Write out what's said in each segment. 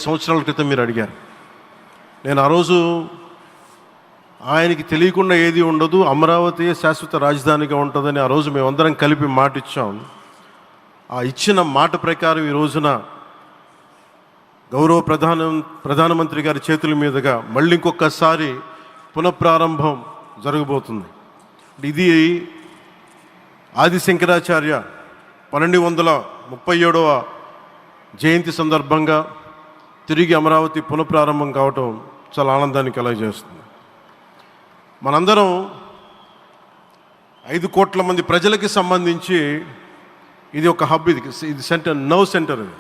సంవత్సరాల క్రితం మీరు అడిగారు. నేను ఆ రోజు ఆయనకి తెలియకుండా ఏది ఉండదు, అమరావతి శాశ్వత రాజధానిగా ఉంటుందని ఆ రోజు మేమందరం కలిపి మాట ఇచ్చాం. ఆ ఇచ్చిన మాట ప్రకారం ఈ రోజున గౌరవ ప్రధానమంత్రి గారి చేతుల మీదుగా మళ్ళీ ఇంకొకసారి పునఃప్రారంభం జరగబోతుంది. ఇది ఆది శంకరాచార్య 1237వ జయంతి సందర్భంగా తిరిగి అమరావతి పునఃప్రారంభం కావటం చాలా ఆనందాన్ని కలగజేస్తుంది. మనందరం 5 కోట్ల మంది ప్రజలకి సంబంధించి ఇది ఒక హబ్, ఇది సెంటర్, నర్వ్ సెంటర్. ఇది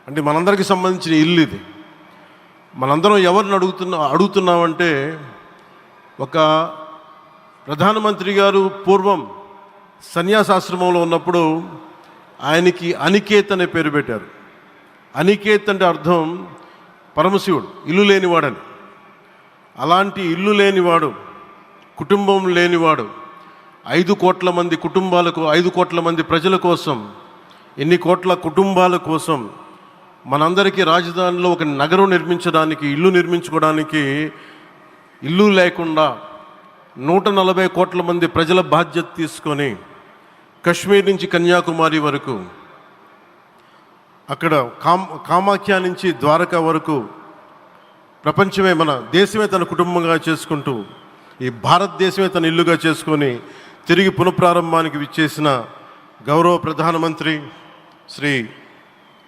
అంటే మనందరికీ సంబంధించిన ఇల్లు. ఇది మనందరం ఎవరిని అడుగుతున్నామంటే, ఒక ప్రధానమంత్రి గారు పూర్వం సన్యాసాశ్రమంలో ఉన్నప్పుడు ఆయనకి అనికేత్ అనే పేరు పెట్టారు. అనికేత్ అంటే అర్థం పరమశివుడు, ఇల్లు లేనివాడని. అలాంటి ఇల్లు లేనివాడు, కుటుంబం లేనివాడు 5 కోట్ల మంది కుటుంబాలకు, 5 కోట్ల మంది ప్రజల కోసం, ఎన్ని కోట్ల కుటుంబాల కోసం మనందరికీ రాజధానిలో ఒక నగరం నిర్మించడానికి, ఇల్లు నిర్మించుకోవడానికి ఇల్లు లేకుండా 140 కోట్ల మంది ప్రజల బాధ్యత తీసుకొని కశ్మీర్ నుంచి కన్యాకుమారి వరకు, అక్కడ కామాఖ్య నుంచి ద్వారకా వరకు ప్రపంచమే, మన దేశమే తన కుటుంబంగా చేసుకుంటూ, ఈ భారతదేశమే తన ఇల్లుగా చేసుకొని తిరిగి పునఃప్రారంభానికి విచ్చేసిన గౌరవ ప్రధానమంత్రి శ్రీ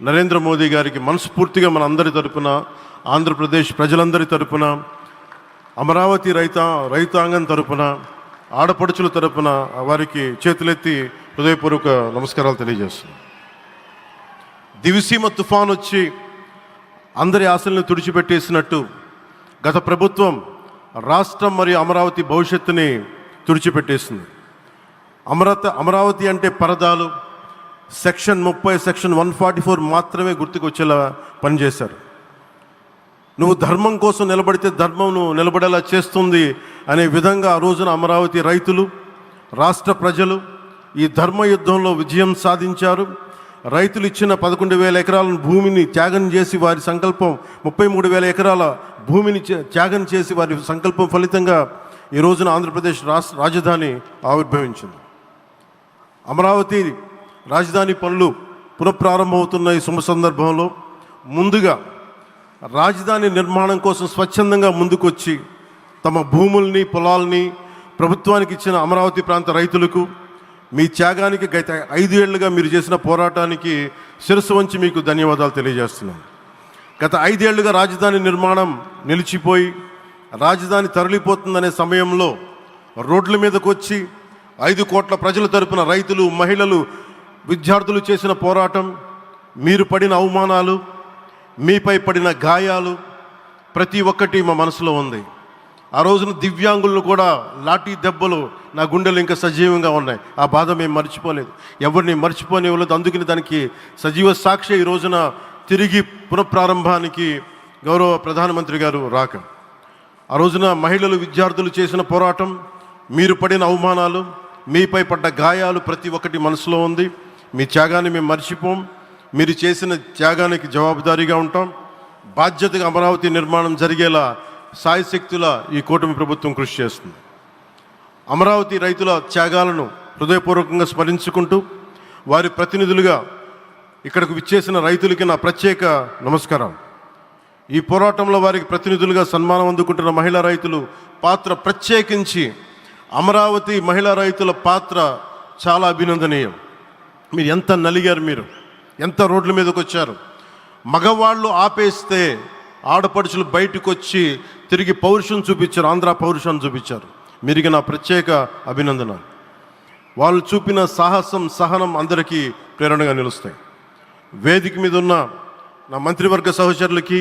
నరేంద్ర మోదీ గారికి మనస్ఫూర్తిగా మన అందరి తరపున, ఆంధ్రప్రదేశ్ ప్రజలందరి తరపున, అమరావతి రైతాంగం తరపున, ఆడపడుచుల తరపున వారికి చేతులెత్తి హృదయపూర్వక నమస్కారాలు తెలియజేస్తున్నాను. దివిసీమ తుఫాన్ వచ్చి అందరి ఆశలను తుడిచిపెట్టేసినట్టు గత ప్రభుత్వం రాష్ట్రం మరియు అమరావతి భవిష్యత్తుని తుడిచిపెట్టేసింది. అమరావతి అంటే పరదాలు, సెక్షన్ 30, సెక్షన్ 144 మాత్రమే గుర్తుకొచ్చేలా పనిచేశారు. నువ్వు ధర్మం కోసం నిలబడితే ధర్మం నువ్వు నిలబడేలా చేస్తుంది అనే విధంగా ఆ రోజున అమరావతి రైతులు, రాష్ట్ర ప్రజలు ఈ ధర్మ యుద్ధంలో విజయం సాధించారు. రైతులు ఇచ్చిన 11,000 ఎకరాల భూమిని త్యాగం చేసి, వారి సంకల్పం 33,000 ఎకరాల భూమిని త్యాగం చేసి వారి సంకల్పం ఫలితంగా ఈ రోజున ఆంధ్రప్రదేశ్ రాజధాని ఆవిర్భవించింది. అమరావతి రాజధాని పనులు పునఃప్రారంభమవుతున్న ఈ శుభ సందర్భంలో ముందుగా రాజధాని నిర్మాణం కోసం స్వచ్ఛందంగా ముందుకొచ్చి తమ భూముల్ని, పొలాల్ని ప్రభుత్వానికి ఇచ్చిన అమరావతి ప్రాంత రైతులకు, మీ త్యాగానికి, గత 5 ఏళ్లుగా మీరు చేసిన పోరాటానికి శిరస్సు వంచి మీకు ధన్యవాదాలు తెలియజేస్తున్నాను. గత 5 ఏళ్లుగా రాజధాని నిర్మాణం నిలిచిపోయి రాజధాని తరలిపోతుందనే సమయంలో రోడ్ల మీదకు వచ్చి 5 కోట్ల ప్రజల తరపున రైతులు, మహిళలు, విద్యార్థులు చేసిన పోరాటం, మీరు పడిన అవమానాలు, మీపై పడిన గాయాలు ప్రతి ఒక్కటి మా మనసులో ఉంది. ఆ రోజున దివ్యాంగులను కూడా లాఠీ దెబ్బలు నా గుండెలు ఇంకా సజీవంగా ఉన్నాయి. ఆ బాధ మేము మర్చిపోలేదు, ఎవరిని మర్చిపోనివ్వలేదు. అందుకని దానికి సజీవ సాక్షి ఈ రోజున తిరిగి పునఃప్రారంభానికి గౌరవ ప్రధానమంత్రి గారు రాక, ఆ రోజున మహిళలు, విద్యార్థులు చేసిన పోరాటం, మీరు పడిన అవమానాలు, మీపై పడ్డ గాయాలు ప్రతి ఒక్కటి మనసులో ఉంది. మీ త్యాగాన్ని మేము మర్చిపోం. మీరు చేసిన త్యాగానికి జవాబుదారీగా ఉంటాం. బాధ్యతగా అమరావతి నిర్మాణం జరిగేలా సాయశక్తుల ఈ కూటమి ప్రభుత్వం కృషి చేస్తుంది. అమరావతి రైతుల త్యాగాలను హృదయపూర్వకంగా స్మరించుకుంటూ, వారి ప్రతినిధులుగా ఇక్కడకు విచ్చేసిన రైతులకి నా ప్రత్యేక నమస్కారం. ఈ పోరాటంలో వారికి ప్రతినిధులుగా సన్మానం అందుకుంటున్న మహిళా రైతులు పాత్ర, ప్రత్యేకించి అమరావతి మహిళా రైతుల పాత్ర చాలా అభినందనీయం. మీరు ఎంత నలిగారు, మీరు ఎంత రోడ్ల మీదకి వచ్చారు. మగవాళ్ళు ఆపేస్తే ఆడపడుచులు బయటకు వచ్చి తిరిగి పౌరుషం చూపించారు, ఆంధ్ర పౌరుషాన్ని చూపించారు. మీరికి నా ప్రత్యేక అభినందన. వాళ్ళు చూపిన సాహసం, సహనం అందరికీ ప్రేరణగా నిలుస్తాయి. వేదిక మీద ఉన్న నా మంత్రివర్గ సహచరులకి,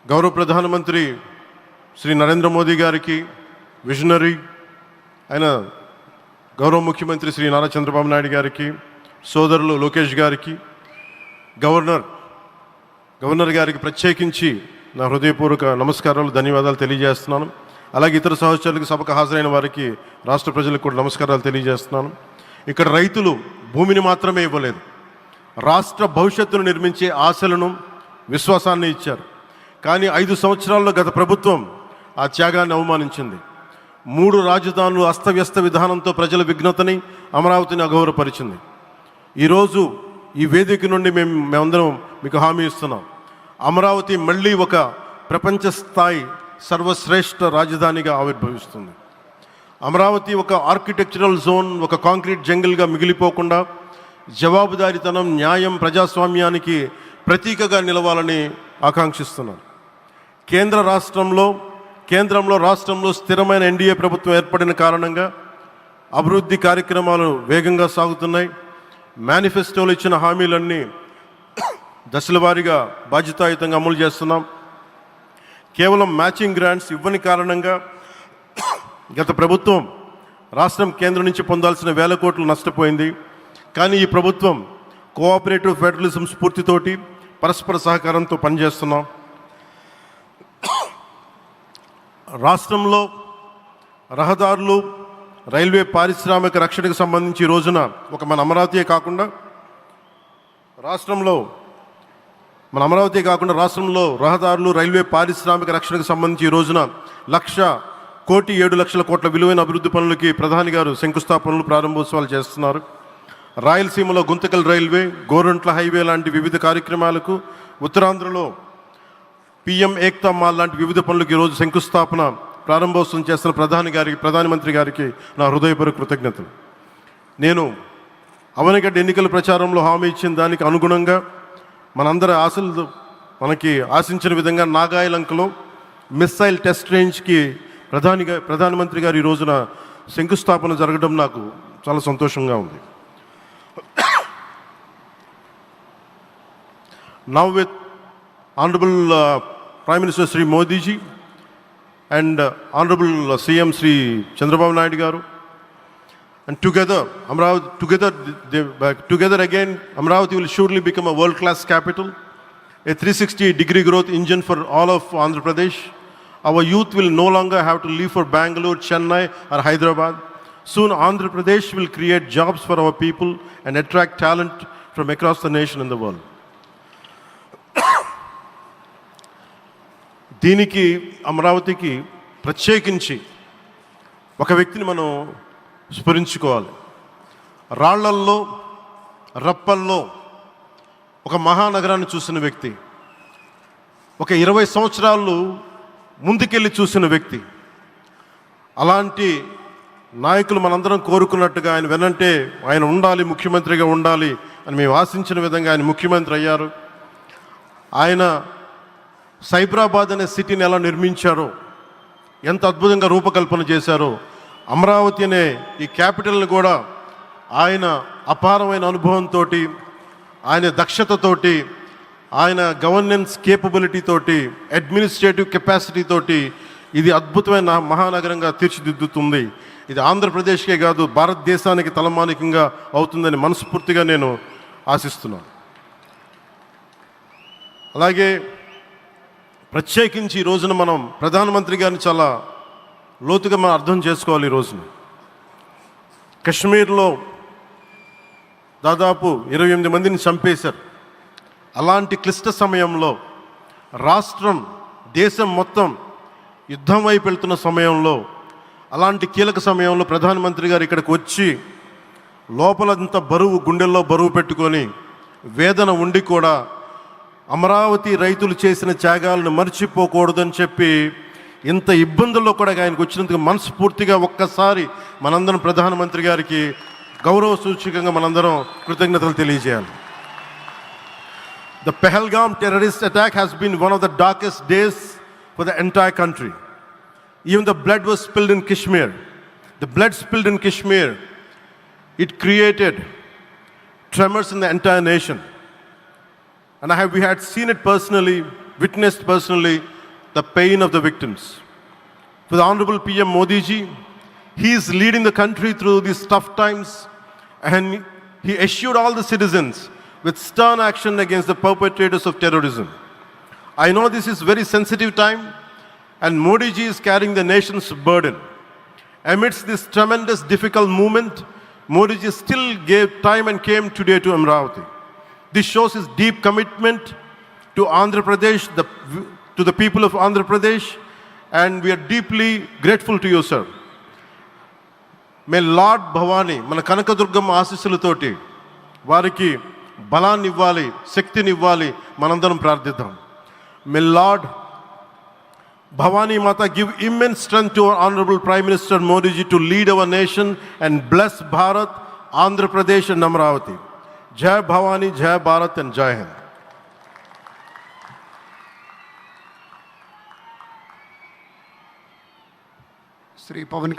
గౌరవ ప్రధానమంత్రి శ్రీ నరేంద్ర మోదీ గారికి, విజనరీ అయిన గౌరవ ముఖ్యమంత్రి శ్రీ నారా చంద్రబాబు నాయుడు గారికి, సోదరులు లోకేష్ గారికి, గవర్నర్ గారికి ప్రత్యేకించి నా హృదయపూర్వక నమస్కారాలు, ధన్యవాదాలు తెలియజేస్తున్నాను. అలాగే ఇతర సహచరులకు, సభకు హాజరైన వారికి, రాష్ట్ర ప్రజలకు కూడా నమస్కారాలు తెలియజేస్తున్నాను. ఇక్కడ రైతులు భూమిని మాత్రమే ఇవ్వలేదు, రాష్ట్ర భవిష్యత్తును నిర్మించే ఆశలను, విశ్వాసాన్ని ఇచ్చారు. కానీ 5 సంవత్సరాల్లో గత ప్రభుత్వం ఆ త్యాగాన్ని అవమానించింది. 3 రాజధానులు అస్తవ్యస్త విధానంతో ప్రజల విఘ్నతని, అమరావతిని అగౌరవపరిచింది. ఈరోజు ఈ వేదిక నుండి మేమందరం మీకు హామీ ఇస్తున్నాం. అమరావతి మళ్ళీ ఒక ప్రపంచ స్థాయి సర్వశ్రేష్ఠ రాజధానిగా ఆవిర్భవిస్తుంది. అమరావతి ఒక ఆర్కిటెక్చరల్ జోన్, ఒక కాంక్రీట్ జంగిల్గా మిగిలిపోకుండా జవాబుదారీతనం, న్యాయం, ప్రజాస్వామ్యానికి ప్రతీకగా నిలవాలని ఆకాంక్షిస్తున్నాను. కేంద్రంలో రాష్ట్రంలో స్థిరమైన ఎన్డీఏ ప్రభుత్వం ఏర్పడిన కారణంగా అభివృద్ధి కార్యక్రమాలు వేగంగా సాగుతున్నాయి. మేనిఫెస్టోలో ఇచ్చిన హామీలన్నీ దశల వారీగా బాధ్యతాయుతంగా అమలు చేస్తున్నాం. కేవలం మ్యాచింగ్ గ్రాంట్స్ ఇవ్వని కారణంగా గత ప్రభుత్వం రాష్ట్రం కేంద్రం నుంచి పొందాల్సిన 1,000 కోట్లు నష్టపోయింది. కానీ ఈ ప్రభుత్వం కోఆపరేటివ్ ఫెడరలిజం స్ఫూర్తితోటి పరస్పర సహకారంతో పనిచేస్తున్నాం. రాష్ట్రంలో రహదారులు, రైల్వే, పారిశ్రామిక రక్షణకు సంబంధించి ఈ రోజున మన అమరావతి కాకుండా రాష్ట్రంలో రహదారులు, రైల్వే, పారిశ్రామిక రక్షణకు సంబంధించి ఈ రోజున 1,07,00,000 కోట్ల విలువైన అభివృద్ధి పనులకి ప్రధాని గారు శంకుస్థాపనలు, ప్రారంభోత్సవాలు చేస్తున్నారు. రాయలసీమలో గుంతకల్ రైల్వే, గోరంట్ల హైవే లాంటి వివిధ కార్యక్రమాలకు, ఉత్తరాంధ్రలో పిఎం ఏక్తా మాల్ లాంటి వివిధ పనులకు ఈరోజు శంకుస్థాపన, ప్రారంభోత్సవం చేస్తున్న ప్రధానమంత్రి గారికి నా హృదయపూర్వక కృతజ్ఞతలు. నేను అవనిగడ్డ ఎన్నికల ప్రచారంలో హామీ ఇచ్చిన దానికి అనుగుణంగా మనందరి ఆశలు మనకి ఆశించిన విధంగా నాగాయలంకలో మిస్సైల్ టెస్ట్ రేంజ్కి ప్రధానమంత్రి గారు ఈ రోజున శంకుస్థాపన జరగడం నాకు చాలా సంతోషంగా ఉంది. Now with Honorable Prime Minister Sri Modi ji and Honorable CM Sri Chandrababu Naidu garu, and together again Amravati will surely become a world-class capital, a 360-degree growth engine for all of Andhra Pradesh. Our youth will no longer have to leave for Bangalore, Chennai or Hyderabad. Soon Andhra Pradesh will create jobs for our people and attract talent from across the nation and the world. దీనికి అమరావతికి ప్రత్యేకించి ఒక వ్యక్తిని మనం స్మరించుకోవాలి. రాళ్లల్లో, రప్పల్లో ఒక మహానగరాన్ని చూసిన వ్యక్తి, ఒక 20 సంవత్సరాలు ముందుకెళ్ళి చూసిన వ్యక్తి. అలాంటి నాయకులు మనందరం కోరుకున్నట్టుగా ఆయన వెనంటే ఆయన ఉండాలి, ముఖ్యమంత్రిగా ఉండాలి అని మేము ఆశించిన విధంగా ఆయన ముఖ్యమంత్రి అయ్యారు. ఆయన సైబరాబాద్ అనే సిటీని ఎలా నిర్మించారో, ఎంత అద్భుతంగా రూపకల్పన చేశారో, అమరావతి అనే ఈ క్యాపిటల్ని కూడా ఆయన అపారమైన అనుభవంతో, ఆయన దక్షతతోటి, ఆయన గవర్నెన్స్ కేపబిలిటీ తోటి, అడ్మినిస్ట్రేటివ్ కెపాసిటీ తోటి ఇది అద్భుతమైన మహానగరంగా తీర్చిదిద్దుతుంది. ఇది ఆంధ్రప్రదేశ్కే కాదు, భారతదేశానికి తలమానికంగా అవుతుందని మనస్ఫూర్తిగా నేను ఆశిస్తున్నాను. అలాగే ప్రత్యేకించి ఈ రోజున మనం ప్రధానమంత్రి గారిని చాలా లోతుగా మనం అర్థం చేసుకోవాలి. ఈ రోజున కశ్మీర్లో దాదాపు 28 మందిని చంపేశారు. అలాంటి క్లిష్ట సమయంలో రాష్ట్రం, దేశం మొత్తం యుద్ధం వైపు వెళ్తున్న సమయంలో, అలాంటి కీలక సమయంలో ప్రధానమంత్రి గారు ఇక్కడికి వచ్చి లోపలంత బరువు, గుండెల్లో బరువు పెట్టుకొని వేదన ఉండి కూడా అమరావతి రైతులు చేసిన త్యాగాలను మర్చిపోకూడదని చెప్పి ఇంత ఇబ్బందుల్లో కూడా ఆయనకు వచ్చినందుకు మనస్ఫూర్తిగా ఒక్కసారి మనందరం ప్రధానమంత్రి గారికి గౌరవ సూచకంగా మనందరం కృతజ్ఞతలు తెలియజేయాలి. The Pahalgam terrorist attack has been one of the darkest days for the entire country. Even the blood was spilled in Kashmir. The blood spilled in Kashmir, it created tremors in the entire nation. And we had seen it personally, witnessed personally, the pain of the victims. For the Honorable PM Modi ji, he is leading the country through these tough times, and he assured all the citizens with stern action against the perpetrators of terrorism. I know this is very sensitive time, and Modi ji is carrying the nation's burden. Amidst this tremendous difficult moment, Modi ji still gave time and came today to Amravati. This shows his deep commitment to Andhra Pradesh, to the people of Andhra Pradesh, and we are deeply grateful to you, sir. May Lord Bhavani, మన కనకదుర్గమ్మ ఆశీస్సులతోటి వారికి బలాన్ని ఇవ్వాలి, శక్తిని ఇవ్వాలి, మనందరం ప్రార్థిద్దాం. May Lord Bhavani Mata give immense strength to our Honorable Prime Minister Modi ji to lead our nation and bless Bharat, Andhra Pradesh and Amravati. Jai Bhavani, Jai Bharat and Jai Hind. Sri Pavan